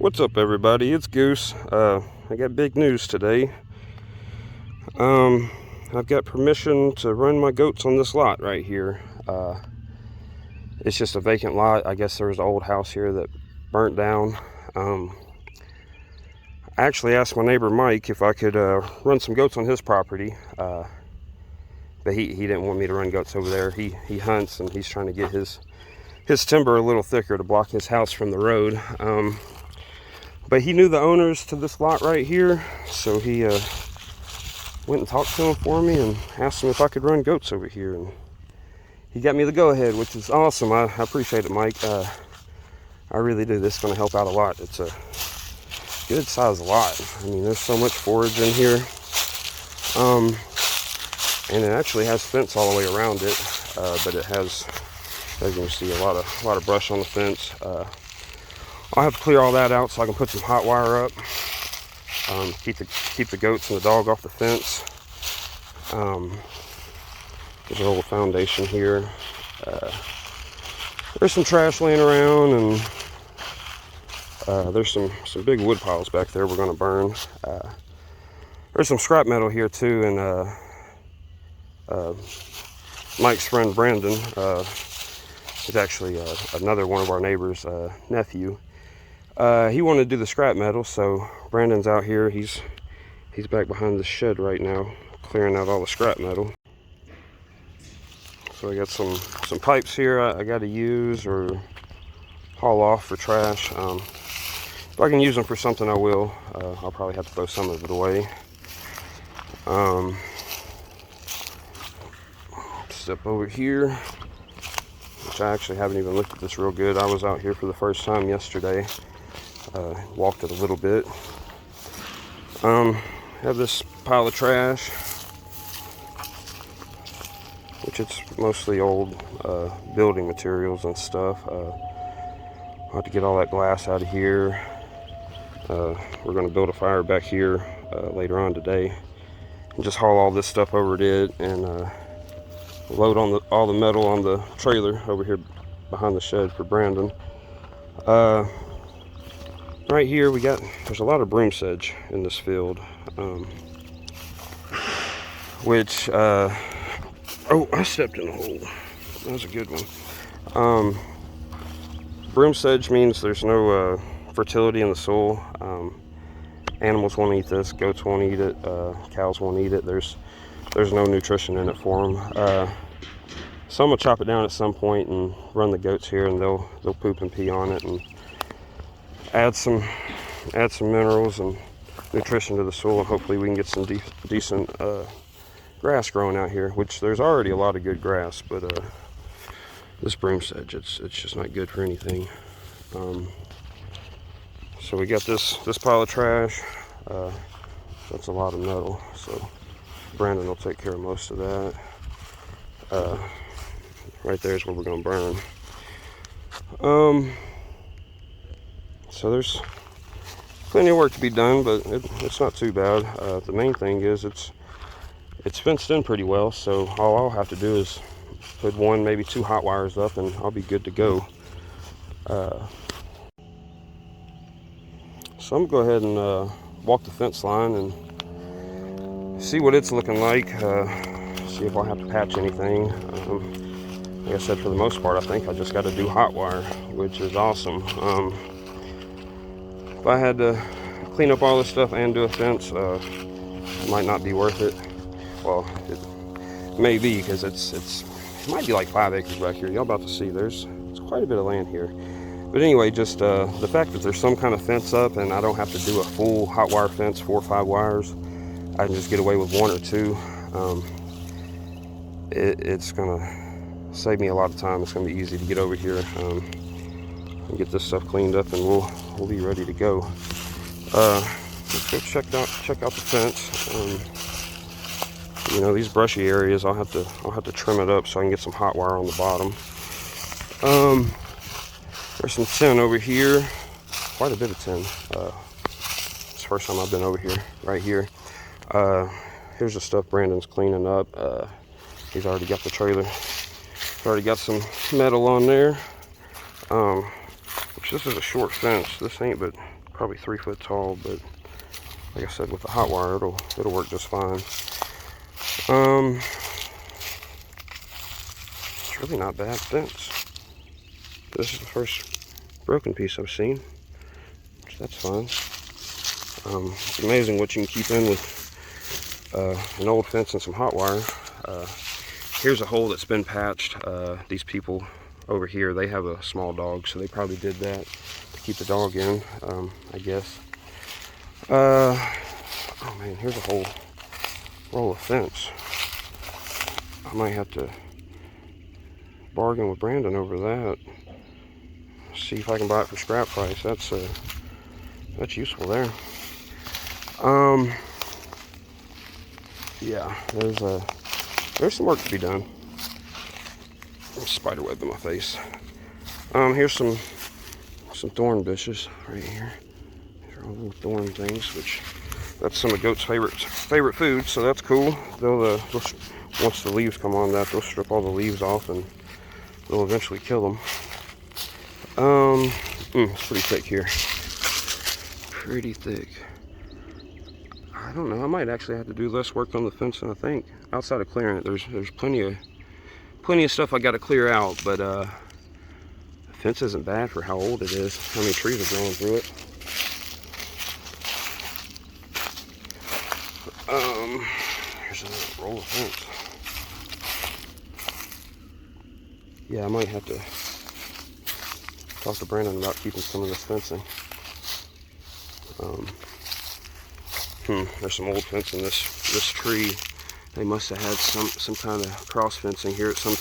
What's up, everybody? It's Goose. I got big news today. I've got permission to run my goats on this lot right here. It's just a vacant lot. I guess there was an old house here that burnt down. I actually asked my neighbor Mike if I could run some goats on his property, but he didn't want me to run goats over there. He hunts, and he's trying to get his timber a little thicker to block his house from the road. But he knew the owners to this lot right here, so he went and talked to him for me and asked him if I could run goats over here, and he got me the go-ahead, which is awesome. I appreciate it, Mike. I really do. This is going to help out a lot. It's a good size lot. I mean, there's so much forage in here, and it actually has fence all the way around it, but it has, as you can see, a lot of brush on the fence. I'll have to clear all that out so I can put some hot wire up. Keep the goats and the dog off the fence. There's a little foundation here. There's some trash laying around, and there's some big wood piles back there we're gonna burn. There's some scrap metal here too, and Mike's friend Brandon is actually another one of our neighbors' nephew. He wanted to do the scrap metal, so Brandon's out here. He's back behind the shed right now, clearing out all the scrap metal. So I got some pipes here I got to use or haul off for trash. If I can use them for something, I will. I'll probably have to throw some of it away. Step over here, which I actually haven't even looked at this real good. I was out here for the first time yesterday. Walked it a little bit. Have this pile of trash, which it's mostly old building materials and stuff. I'll have to get all that glass out of here. We're going to build a fire back here later on today, and just haul all this stuff over to it, and load on all the metal on the trailer over here behind the shed for Brandon. Right here there's a lot of broom sedge in this field, which oh, I stepped in a hole. That was a good one. Broom sedge means there's no fertility in the soil. Animals won't eat this. Goats won't eat it. Cows won't eat it. There's no nutrition in it for them. So I'm gonna chop it down at some point and run the goats here, and they'll poop and pee on it, and add some minerals and nutrition to the soil, and hopefully we can get some decent grass growing out here, which there's already a lot of good grass, but this broom sedge, it's just not good for anything. So we got this pile of trash. That's a lot of metal, so Brandon will take care of most of that. Right there is where we're going to burn. So there's plenty of work to be done, but it's not too bad. The main thing is it's fenced in pretty well, so all I'll have to do is put one, maybe two hot wires up, and I'll be good to go. So I'm going to go ahead and walk the fence line and see what it's looking like. See if I'll have to patch anything. Like I said, for the most part, I think I just got to do hot wire, which is awesome. If I had to clean up all this stuff and do a fence, it might not be worth it. Well, it may be, because it might be like 5 acres back here. Y'all about to see. There's quite a bit of land here. But anyway, just the fact that there's some kind of fence up, and I don't have to do a full hot wire fence, 4 or 5 wires. I can just get away with 1 or 2. It's gonna save me a lot of time. It's gonna be easy to get over here and get this stuff cleaned up, and we'll be ready to go. Let's go check out the fence. You know, these brushy areas, I'll have to trim it up so I can get some hot wire on the bottom. There's some tin over here, quite a bit of tin. It's the first time I've been over here, right here. Here's the stuff Brandon's cleaning up. He's already got the trailer. Already got some metal on there. Which this is a short fence. This ain't but probably 3 foot tall, but like I said, with the hot wire, it'll work just fine. It's really not bad fence. This is the first broken piece I've seen, so that's fine. It's amazing what you can keep in with an old fence and some hot wire. Here's a hole that's been patched. These people over here, they have a small dog, so they probably did that to keep the dog in, I guess. Oh man, here's a whole roll of fence. I might have to bargain with Brandon over that. See if I can buy it for scrap price. That's useful there. Yeah, there's some work to be done. Spider web in my face. Here's some thorn bushes right here. These are all little thorn things, which that's some of goats' favorite food, so that's cool. They'll once the leaves come on that, they'll strip all the leaves off and they'll eventually kill them. It's pretty thick here. Pretty thick. I don't know. I might actually have to do less work on the fence than I think. Outside of clearing it, there's plenty of stuff I got to clear out, but the fence isn't bad for how old it is. How many trees are growing through it. Here's another roll of fence. Yeah, I might have to talk to Brandon about keeping some of this fencing. There's some old fence in this tree. They must have had some kind of cross fencing here at some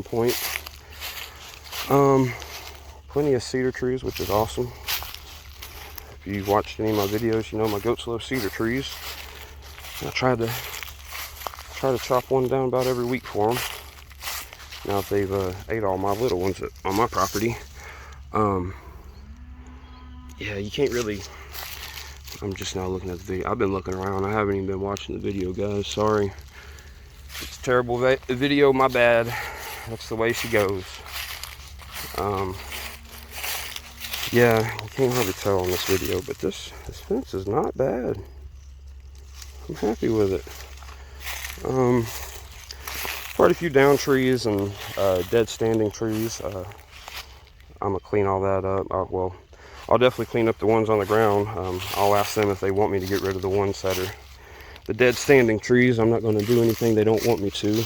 point. Plenty of cedar trees, which is awesome. If you've watched any of my videos, you know my goats love cedar trees. I try to chop one down about every week for them. Now if they've ate all my little ones on my property, yeah, you can't really. I'm just now looking at the video. I've been looking around. I haven't even been watching the video, guys. Sorry. It's a terrible video. My bad. That's the way she goes. Yeah, you can't hardly tell on this video, but this fence is not bad. I'm happy with it. Quite a few down trees and dead standing trees. I'm gonna clean all that up. I'll definitely clean up the ones on the ground. I'll ask them if they want me to get rid of the ones that are the dead standing trees. I'm not going to do anything they don't want me to.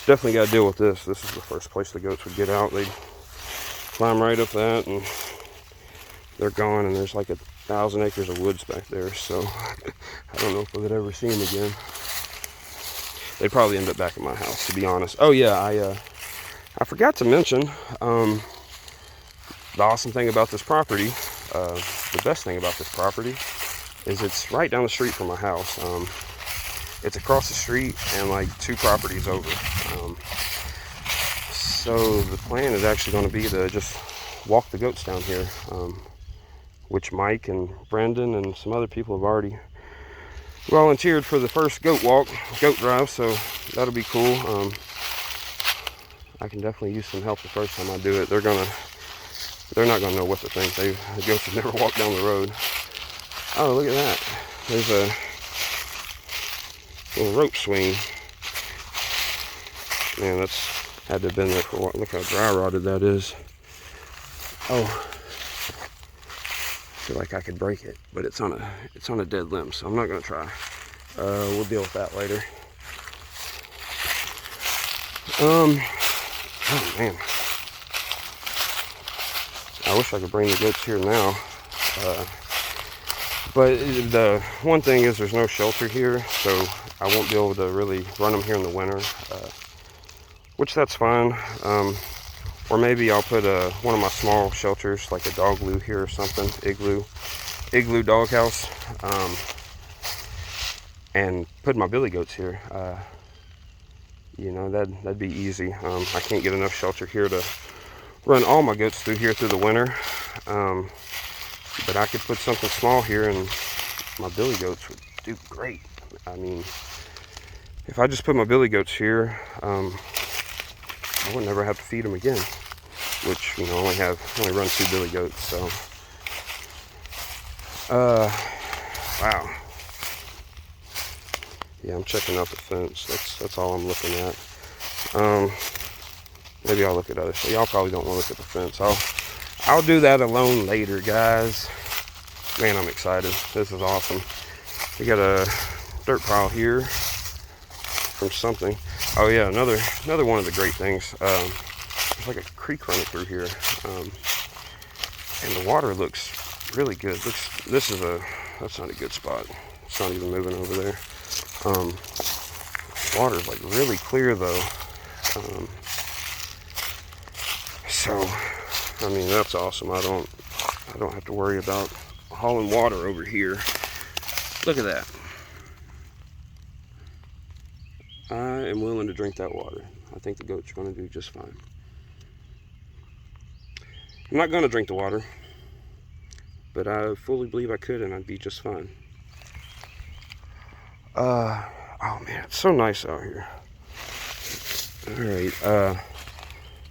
Definitely got to deal with this. This is the first place the goats would get out. They'd climb right up that and they're gone, and there's like 1,000 acres of woods back there, so I don't know if we would ever see them again. They'd probably end up back at my house, to be honest. Oh yeah, I forgot to mention, the awesome thing about this property, the best thing about this property, is it's right down the street from my house. It's across the street and like 2 properties over. So the plan is actually going to be to just walk the goats down here, which Mike and Brendan and some other people have already volunteered for the first goat drive, so that'll be cool. I can definitely use some help the first time I do it. They're not going to know what to think. The goats have never walked down the road. Oh, look at that. There's a little rope swing. Man, that's had to have been there for a while. Look how dry rotted that is. Oh, I feel like I could break it, but it's on a dead limb, so I'm not going to try. We'll deal with that later. Oh man. I wish I could bring the goats here now. But the one thing is there's no shelter here, so I won't be able to really run them here in the winter, which that's fine. Or maybe I'll put one of my small shelters, like a dog-loo here or something, igloo doghouse, and put my billy goats here. You know, that'd be easy. I can't get enough shelter here to run all my goats through the winter, but I could put something small here and my billy goats would do great. I mean, if I just put my billy goats here, I would never have to feed them again, which, you know, only run 2 billy goats, so Wow. Yeah, I'm checking out the fence. That's all I'm looking at. Maybe I'll look at other stuff. Y'all probably don't want to look at the fence. I'll do that alone later, guys. Man, I'm excited. This is awesome. We got a dirt pile here from something. Oh yeah, another one of the great things. There's like a creek running through here, and the water looks really good. That's not a good spot. It's not even moving over there. Water's like really clear though. So, I mean, that's awesome. I don't have to worry about hauling water over here. Look at that. I am willing to drink that water. I think the goats are going to do just fine. I'm not going to drink the water, but I fully believe I could, and I'd be just fine. Oh man, it's so nice out here. All right,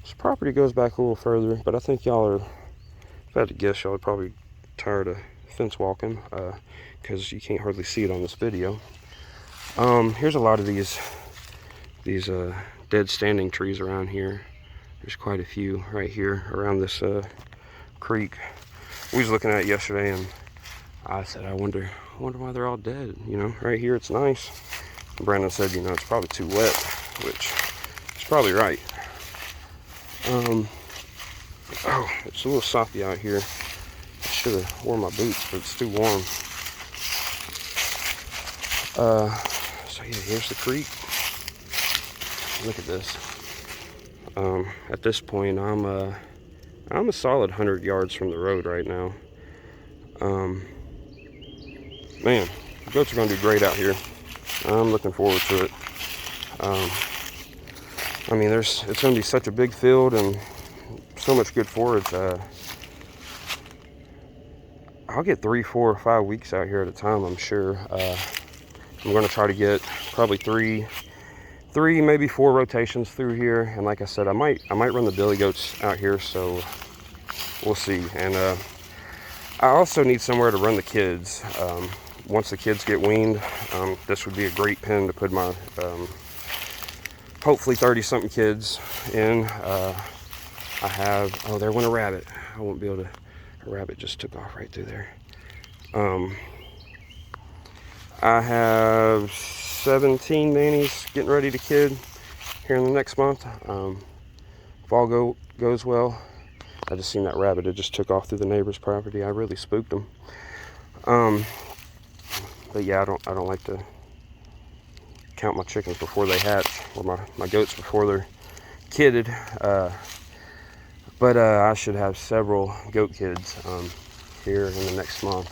this property goes back a little further, but I think y'all are, if I had to guess, y'all are probably tired of fence walking, because you can't hardly see it on this video. Here's a lot of these dead standing trees around here. There's quite a few right here around this creek. We was looking at it yesterday, and I said, I wonder why they're all dead. You know, right here it's nice. And Brandon said, you know, it's probably too wet, which is probably right. Oh, it's a little soppy out here. I should have worn my boots, but it's too warm. So yeah, here's the creek. Look at this. At this point, I'm a solid 100 yards from the road right now. Man, the goats are gonna do great out here. I'm looking forward to it. I mean, it's gonna be such a big field and so much good forage. I'll get 3, 4, or 5 weeks out here at a time, I'm sure. I'm gonna try to get probably three, maybe 4 rotations through here. And like I said, I might run the billy goats out here, so we'll see. And I also need somewhere to run the kids. Once the kids get weaned, this would be a great pen to put my hopefully 30-something kids in. I have, oh, there went a rabbit. I won't be able to, a rabbit just took off right through there. I have 17 nannies getting ready to kid here in the next month. If all goes well. I just seen that rabbit. It just took off through the neighbor's property. I really spooked them. But yeah, I don't like to count my chickens before they hatch, or my goats before they're kidded. But I should have several goat kids here in the next month.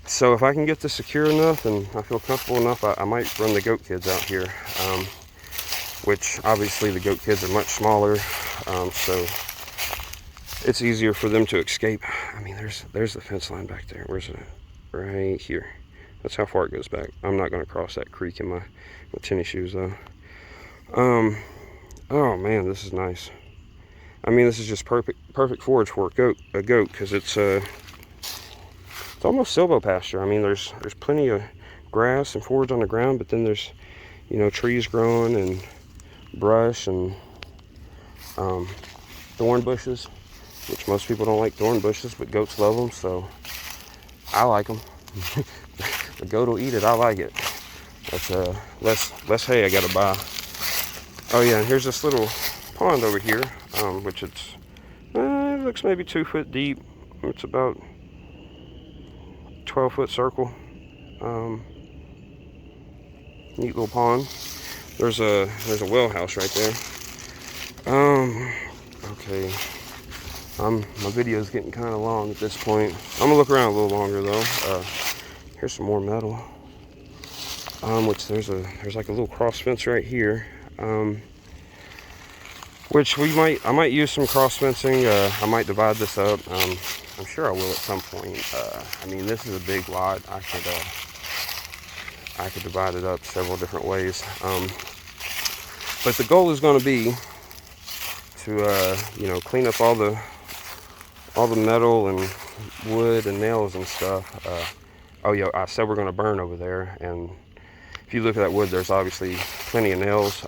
So if I can get this secure enough and I feel comfortable enough, I might run the goat kids out here. Which obviously the goat kids are much smaller, so it's easier for them to escape. I mean, there's the fence line back there. Where's it? Right here. That's how far it goes back. I'm not going to cross that creek in my tennis shoes though. Oh man, this is nice. I mean, this is just perfect forage for a goat, because it's almost silvopasture. I mean, there's plenty of grass and forage on the ground, but then there's, you know, trees growing and brush and thorn bushes, which most people don't like thorn bushes, but goats love them, so I like them. The goat will eat it. I like it. That's less hay I gotta buy. Oh yeah, and here's this little pond over here, which it looks maybe 2 foot deep. It's about 12-foot circle. Neat little pond. There's a well house right there. Okay. My video's getting kind of long at this point. I'm gonna look around a little longer though. Here's some more metal. Which there's like a little cross fence right here. Which I might use some cross fencing. I might divide this up. I'm sure I will at some point. I mean, this is a big lot. I could divide it up several different ways. But the goal is going to be to you know, clean up all the metal and wood and nails and stuff. Oh yeah, I said we're going to burn over there, and if you look at that wood, there's obviously plenty of nails.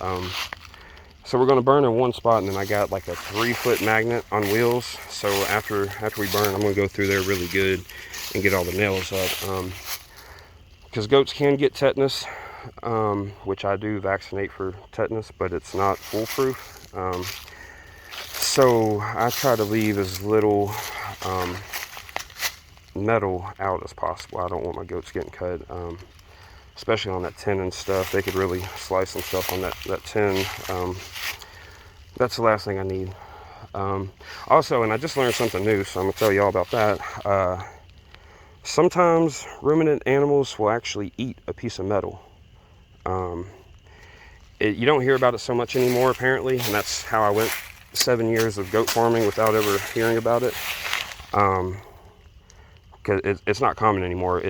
So we're going to burn in one spot, and then I got like a 3-foot magnet on wheels. So after we burn, I'm going to go through there really good and get all the nails up. Because goats can get tetanus, which I do vaccinate for tetanus, but it's not foolproof. So I try to leave as little metal out as possible. I don't want my goats getting cut, especially on that tin and stuff. They could really slice themselves on that tin. That's the last thing I need. Also, and I just learned something new, so I'm gonna tell you all about that. Sometimes ruminant animals will actually eat a piece of metal. You don't hear about it so much anymore, apparently, and that's how I went 7 years of goat farming without ever hearing about it. Because it's not common anymore.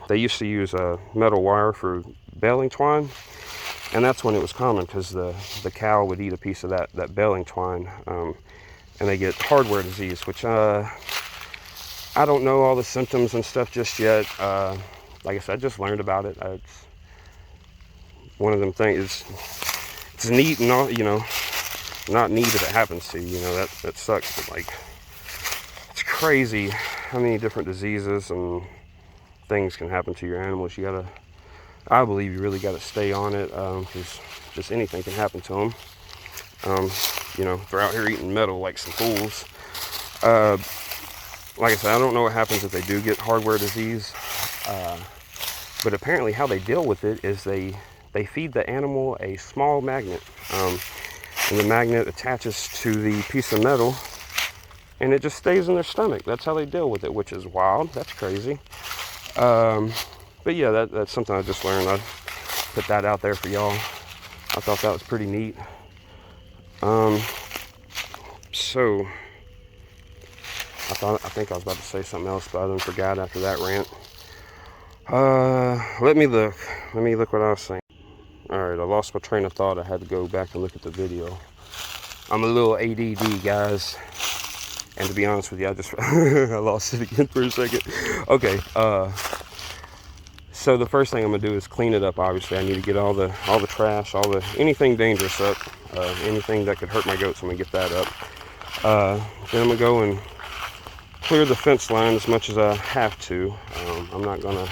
They used to use metal wire for baling twine, and that's when it was common, because the cow would eat a piece of that baling twine, and they get hardware disease, which I don't know all the symptoms and stuff just yet. Like I said, I just learned about it. It's one of them things. It's neat and all, not neat if it happens to you. That sucks, but like, it's crazy how many different diseases and things can happen to your animals. I believe you really gotta stay on it, because just anything can happen to them. They're out here eating metal like some fools. Like I said, I don't know what happens if they do get hardware disease, but apparently how they deal with it is they feed the animal a small magnet, and the magnet attaches to the piece of metal, and it just stays in their stomach. That's how they deal with it, which is wild. That's crazy. But yeah, that's something I just learned. I put that out there for y'all. I thought that was pretty neat. So I think I was about to say something else, but I then forgot after that rant. Let me look what I was saying. Alright, I lost my train of thought. I had to go back and look at the video. I'm a little ADD, guys. And to be honest with you, I lost it again for a second. Okay, so the first thing I'm gonna do is clean it up. Obviously, I need to get all the trash, anything dangerous up, anything that could hurt my goats. I'm gonna get that up. Then I'm gonna go and clear the fence line as much as I have to. I'm not gonna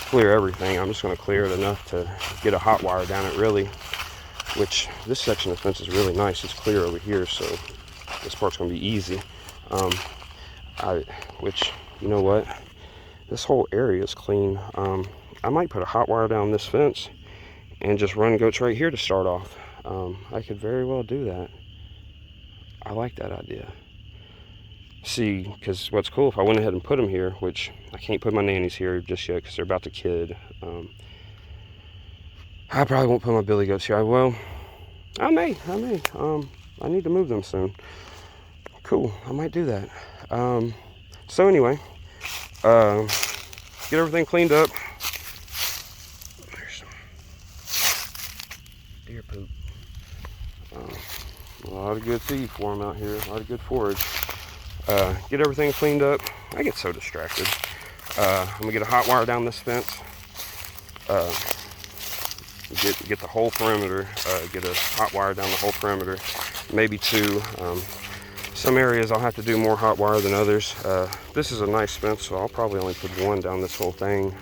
clear everything. I'm just gonna clear it enough to get a hot wire down it, really. Which this section of the fence is really nice. It's clear over here, so this part's gonna be easy. Which, you know what? This whole area is clean. I might put a hot wire down this fence and just run goats right here to start off. I could very well do that. I like that idea. See, because what's cool, if I went ahead and put them here, which I can't put my nannies here just yet because they're about to kid. I probably won't put my billy goats here. I may. I need to move them soon. Cool, I might do that. So anyway, get everything cleaned up. There's some deer poop. A lot of good feed for them out here, a lot of good forage. Get everything cleaned up. I get so distracted. I'm gonna get a hot wire down this fence. Get the whole perimeter. Get a hot wire down the whole perimeter, maybe two. Some areas I'll have to do more hot wire than others. This is a nice fence, so I'll probably only put one down this whole thing.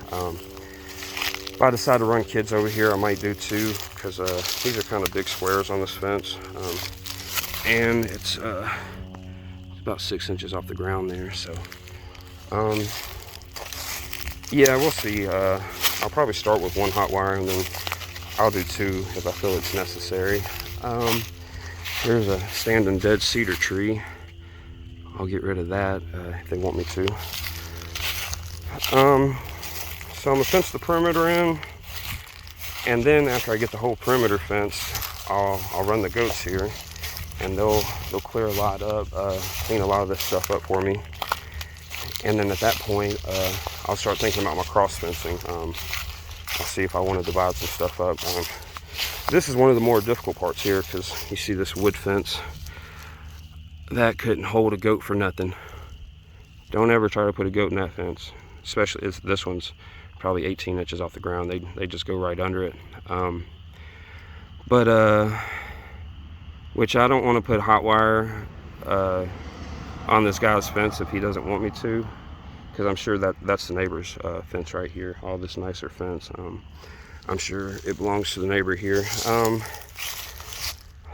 If I decide to run kids over here, I might do two, because these are kind of big squares on this fence. And it's about 6 inches off the ground there, so yeah, we'll see. I'll probably start with one hot wire, and then I'll do two if I feel it's necessary. There's a standing dead cedar tree. I'll get rid of that if they want me to. So I'm gonna fence the perimeter in, and then after I get the whole perimeter fenced, I'll run the goats here, and they'll clear a lot up, clean a lot of this stuff up for me. And then at that point, I'll start thinking about my cross fencing. I'll see if I want to divide some stuff up. This is one of the more difficult parts here, because you see this wood fence that couldn't hold a goat for nothing. don't ever try to put a goat in that fence. Especially, this one's probably 18 inches off the ground. They just go right under it. Which I don't want to put hot wire on this guy's fence if he doesn't want me to, because I'm sure that's the neighbor's fence right here. All this nicer fence. I'm sure it belongs to the neighbor here.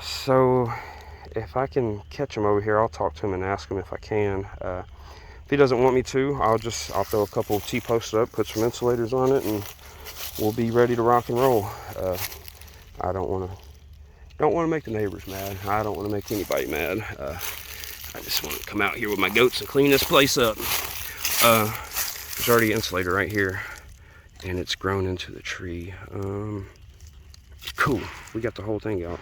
So if I can catch him over here, I'll talk to him and ask him if I can. If he doesn't want me to, I'll throw a couple T-posts up, put some insulators on it, and we'll be ready to rock and roll. I don't want to make the neighbors mad. I don't want to make anybody mad. I just want to come out here with my goats and clean this place up. There's already an insulator right here, and it's grown into the tree. Cool. We got the whole thing out.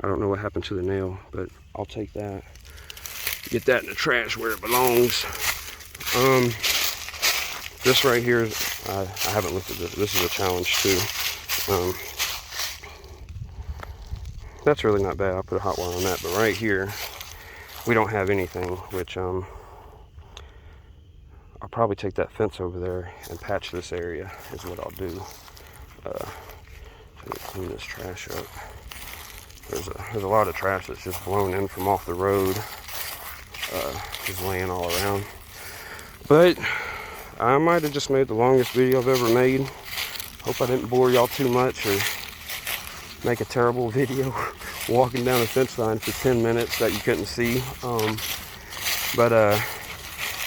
I don't know what happened to the nail, but I'll take that. Get that in the trash where it belongs. This right here, I haven't looked at this. This is a challenge too. That's really not bad. I'll put a hot wire on that. But right here, we don't have anything, which I'll probably take that fence over there and patch this area is what I'll do. Clean this trash up. There's a lot of trash that's just blown in from off the road, just laying all around. But I might have just made the longest video I've ever made. Hope I didn't bore y'all too much or make a terrible video walking down a fence line for 10 minutes that you couldn't see.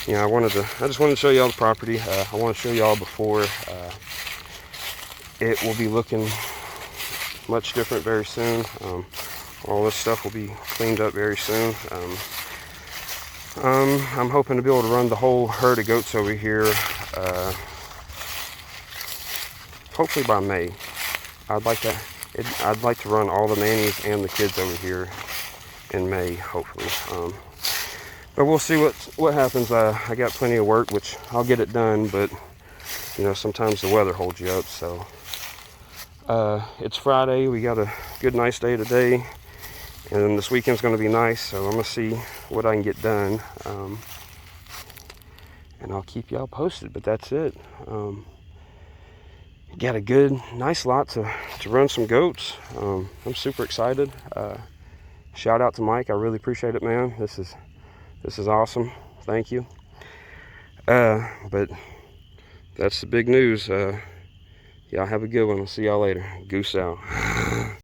You know, I just wanted to show y'all the property. I want to show y'all before. It will be looking much different very soon. All this stuff will be cleaned up very soon. I'm hoping to be able to run the whole herd of goats over here, hopefully by May. I'd like to run all the nannies and the kids over here in May, hopefully. But we'll see what happens. I got plenty of work, which I'll get it done, but you know, sometimes the weather holds you up. So it's Friday. We got a good, nice day today, and this weekend's going to be nice. So I'm gonna see what I can get done, and I'll keep y'all posted. But that's it. Got a good, nice lot to run some goats. I'm super excited. Shout out to Mike. I really appreciate it, man. This is awesome. Thank you. But that's the big news. Y'all have a good one. I'll see y'all later. Goose out.